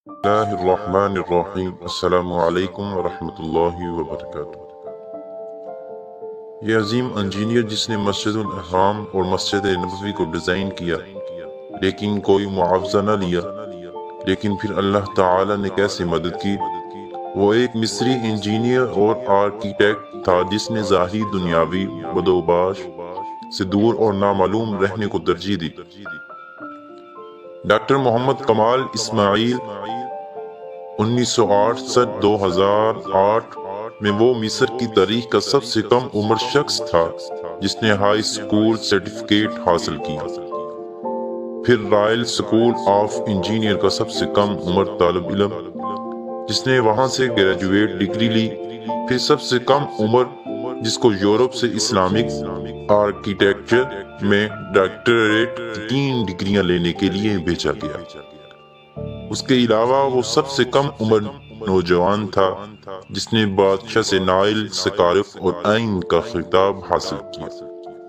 اللہ الرحمن الرحیم السلام علیکم ورحمۃ اللہ وبرکاتہ۔ یہ عظیم انجینئر جس نے مسجد الحرام اور مسجد نبوی کو ڈیزائن کیا لیکن کوئی معاوضہ نہ لیا، لیکن پھر اللہ تعالی نے کیسے مدد کی۔ وہ ایک مصری انجینئر اور آرکیٹیکٹ تھا جس نے ظاہری دنیاوی بدوباش سے دور اور نامعلوم رہنے کو ترجیح دی۔ ڈاکٹر محمد کمال اسماعیل 1968 میں وہ مصر کی تاریخ کا سب سے کم عمر شخص تھا جس نے ہائی اسکول سرٹیفکیٹ حاصل کیا، پھر رائل اسکول آف انجینئر کا سب سے کم عمر طالب علم جس نے وہاں سے گریجویٹ ڈگری لی، پھر سب سے کم عمر جس کو یورپ سے اسلامک آرکیٹیکچر میں ڈاکٹریٹ 3 ڈگریاں لینے کے لیے بھیجا گیا۔ اس کے علاوہ وہ سب سے کم عمر نوجوان تھا جس نے بادشاہ سے نائل سکارف اور آئین کا خطاب حاصل کیا۔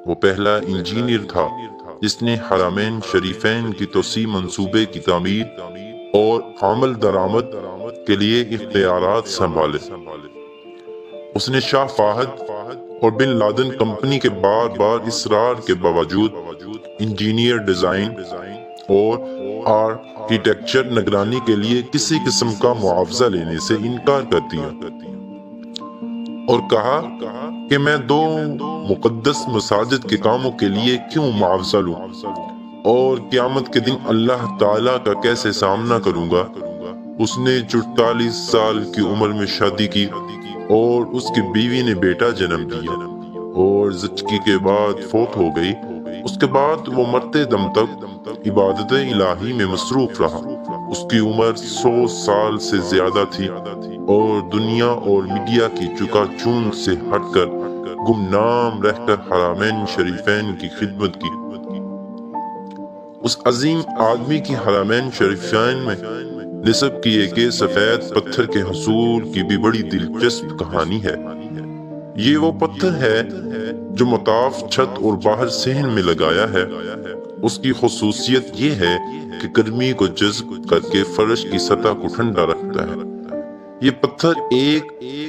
وہ پہلا انجینئر تھا جس نے حرمین شریفین کی توسیع منصوبے کی تعمیر اور عمل درآمد کے لیے اختیارات سنبھالے۔ اس نے شاہ فہد اور بن لادن کمپنی کے بار اصرار کے باوجود انجینئر ڈیزائن اور آرکیٹیکچر نگرانی کے لیے کسی قسم کا معاوضہ لینے سے انکار کر دیا اور کہا کہ میں 2 مقدس مساجد کے کاموں کے لیے کیوں معاوضہ لوں اور قیامت کے دن اللہ تعالیٰ کا کیسے سامنا کروں گا۔ اس نے 44 سال کی عمر میں شادی کی اور اس کی بیوی نے بیٹا جنم دیا اور زچگی کے بعد فوت ہو گئی۔ اس کے بعد وہ مرتے دم تک عبادت الہی میں مصروف رہا۔ اس کی عمر 100 سال سے زیادہ تھی اور دنیا اور میڈیا کی چکا چوند سے ہٹ کر گمنام رہ کر حرمین شریفین کی خدمت کی۔ اس عظیم آدمی کی حرمین شریفین میں نصب کیے گئے سفید پتھر کے حصول کی بھی بڑی دلچسپ کہانی ہے۔ یہ وہ پتھر ہے جو مطاف چھت اور باہر صحن میں لگایا ہے۔ اس کی خصوصیت یہ ہے کہ گرمی کو جذب کر کے فرش کی سطح کو ٹھنڈا رکھتا ہے۔ یہ پتھر ایک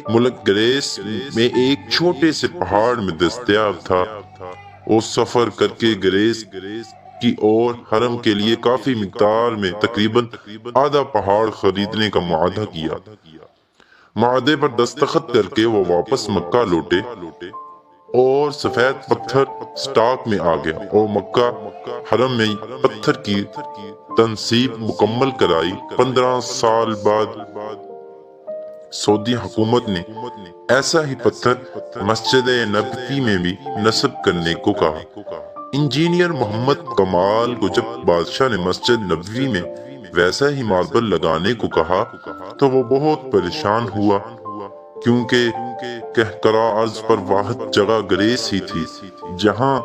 ملک گریس میں ایک چھوٹے سے پہاڑ میں دستیاب تھا۔ وہ سفر کر کے گریس کی اور حرم کے لیے کافی مقدار میں تقریباً آدھا پہاڑ خریدنے کا معاہدہ کیا۔ معاہدے پر دستخط کر کے وہ واپس مکہ لوٹے اور سفید پتھر سٹاک میں آ گیا اور مکہ حرم میں پتھر کی تنصیب مکمل کرائی۔ 15 سال بعد سعودی حکومت نے ایسا ہی پتھر مسجد نبوی میں بھی نصب کرنے کو کہا۔ انجینئر محمد کمال کو جب بادشاہ نے مسجد نبوی میں ویسا ہی ماربل لگانے کو کہا تو وہ بہت پریشان ہوا، کیونکہ کہکرا ارض پر واحد جگہ گریس ہی تھی جہاں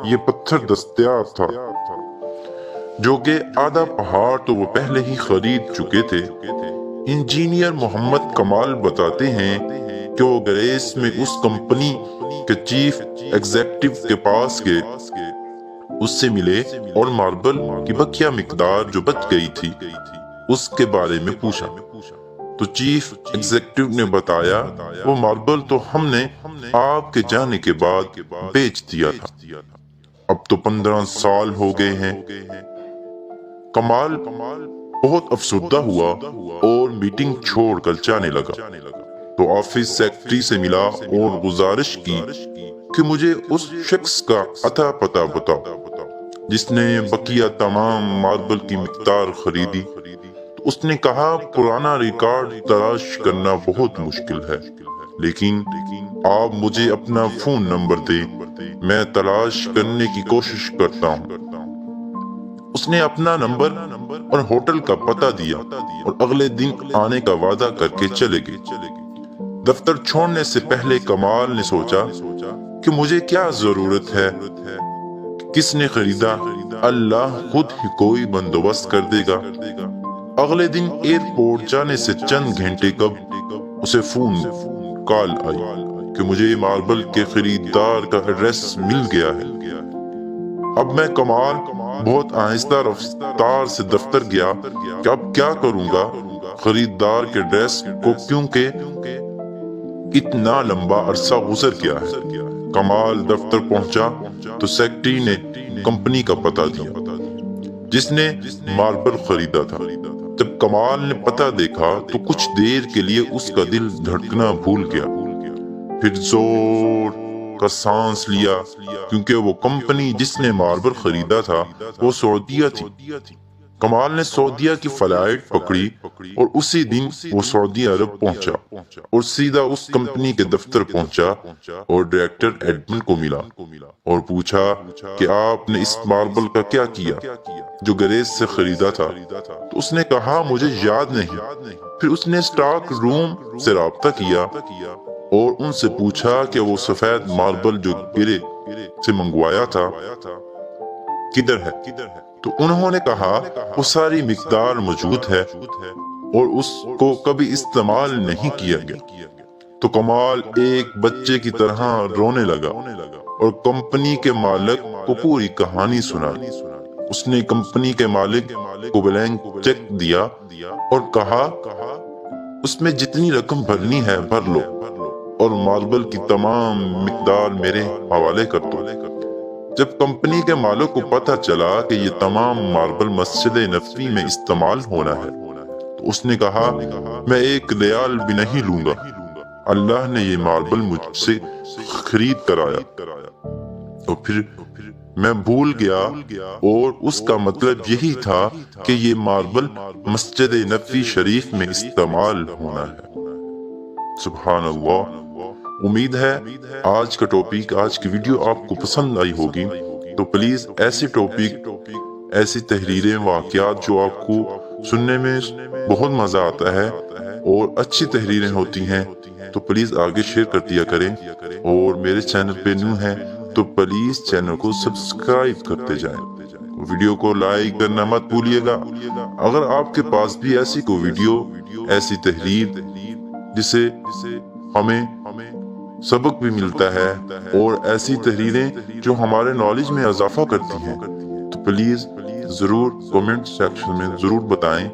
یہ پتھر دستیاب تھا، جو کہ آدھا پہاڑ تو وہ پہلے ہی خرید چکے تھے۔ انجینئر محمد کمال بتاتے ہیں کہ وہ گریس میں اس کمپنی کے چیف ایگزیکٹو کے پاس گئے، اس سے ملے اور ماربل کی بقیہ مقدار جو بچ گئی تھی اس کے بارے میں پوچھا تو چیف ایگزیکٹو نے بتایا وہ ماربل تو ہم نے آپ کے جانے کے بعد بیچ دیا تھا، اب تو 15 سال ہو گئے ہیں۔ کمال بہت افسردہ ہوا اور میٹنگ چھوڑ کر جانے لگا تو آفس سیکرٹری سے ملا اور گزارش کی کہ مجھے اس شخص کا اتا پتہ بتاؤ جس نے بقیہ تمام ماربل کی مقدار خریدی۔ تو اس نے کہا پرانا ریکارڈ تلاش کرنا بہت مشکل ہے، لیکن آپ مجھے اپنا فون نمبر دیں، میں تلاش کرنے کی کوشش کرتا ہوں۔ اس نے اپنا نمبر اور ہوٹل کا پتہ دیا اور اگلے دن آنے کا وعدہ کر کے چلے گئے۔ دفتر چھوڑنے سے پہلے کمال نے سوچا کہ مجھے کیا ضرورت ہے، کس نے خریدا، اللہ خود ہی کوئی بندوبست کر دے گا۔ اگلے دن ایئرپورٹ جانے سے چند گھنٹے قبل اسے فون کال آئی کہ مجھے ماربل کے خریدار کا ایڈریس مل گیا ہے۔ اب میں کمال بہت آہستہ رفتار سے دفتر گیا کہ اب کیا کروں گا، خریدار کے ڈیسک کو کیونکہ اتنا لمبا عرصہ گزر گیا ہے۔ کمال دفتر پہنچا تو سیکرٹری نے کمپنی کا پتہ دیا جس نے ماربل خریدا تھا۔ جب کمال نے پتہ دیکھا تو کچھ دیر کے لیے اس کا دل دھڑکنا بھول گیا، پھر زور کا سانس لیا کیونکہ وہ کمپنی جس نے ماربل خریدا تھا وہ سعودیہ تھی۔ کمال نے سعودیہ کی فلائٹ پکڑی اور اسی دن وہ سعودی عرب پہنچا اور سیدھا اس کمپنی کے دفتر پہنچا اور ڈائریکٹر ایڈمن کو ملا اور پوچھا کہ آپ نے اس ماربل کا کیا کیا جو گریز سے خریدا تھا؟ تو اس نے کہا مجھے یاد نہیں۔ پھر اس نے اسٹاک روم سے رابطہ کیا اور ان سے پوچھا کہ وہ سفید ماربل جو گرے سے منگوایا تھا کدھر ہے؟ تو انہوں نے کہا وہ ساری مقدار موجود ہے اور اس کو کبھی استعمال نہیں کیا گیا۔ تو کمال ایک بچے کی طرح رونے لگا اور کمپنی کے مالک کو پوری کہانی سنائی۔ اس نے کمپنی کے مالک کو بلینک چیک دیا اور کہا اس میں جتنی رقم بھرنی ہے بھر لو اور ماربل کی تمام مقدار میرے حوالے کر دو۔ جب کمپنی کے مالک کو پتہ چلا کہ یہ تمام ماربل مسجد نبوی میں استعمال ہونا ہے تو اس نے کہا میں ایک ریال بھی نہیں لوں گا، اللہ نے یہ ماربل مجھ سے خرید کرایا اور پھر میں بھول گیا، اور اس کا مطلب یہی تھا کہ یہ ماربل مسجد نبوی شریف میں استعمال ہونا ہے۔ سبحان اللہ۔ امید ہے آج کا ٹاپک، آج کی ویڈیو آپ کو پسند آئی ہوگی، تو پلیز ایسے ٹاپک، ایسی تحریریں، واقعات جو آپ کو سننے میں بہت مزہ آتا ہے اور اچھی تحریریں ہوتی ہیں تو پلیز آگے شیئر کر دیا کریں، اور میرے چینل پہ نیو ہیں تو پلیز چینل کو سبسکرائب کرتے جائیں، ویڈیو کو لائک کرنا مت بھولیے گا۔ اگر آپ کے پاس بھی ایسی کوئی ویڈیو، ایسی تحریر جسے ہمیں سبق بھی ملتا ہے اور ایسی تحریریں جو ہمارے نالج میں اضافہ کرتی ہیں تو پلیز ضرور کومنٹ سیکشن میں ضرور بتائیں،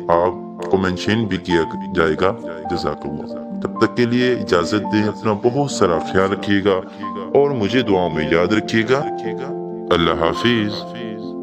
آپ کو مینشن بھی کیا جائے گا۔ جزاک اللہ۔ تب تک کے لیے اجازت دیں، اپنا بہت سارا خیال رکھیے گا اور مجھے دعاؤں میں یاد رکھیے گا۔ اللہ حافظ۔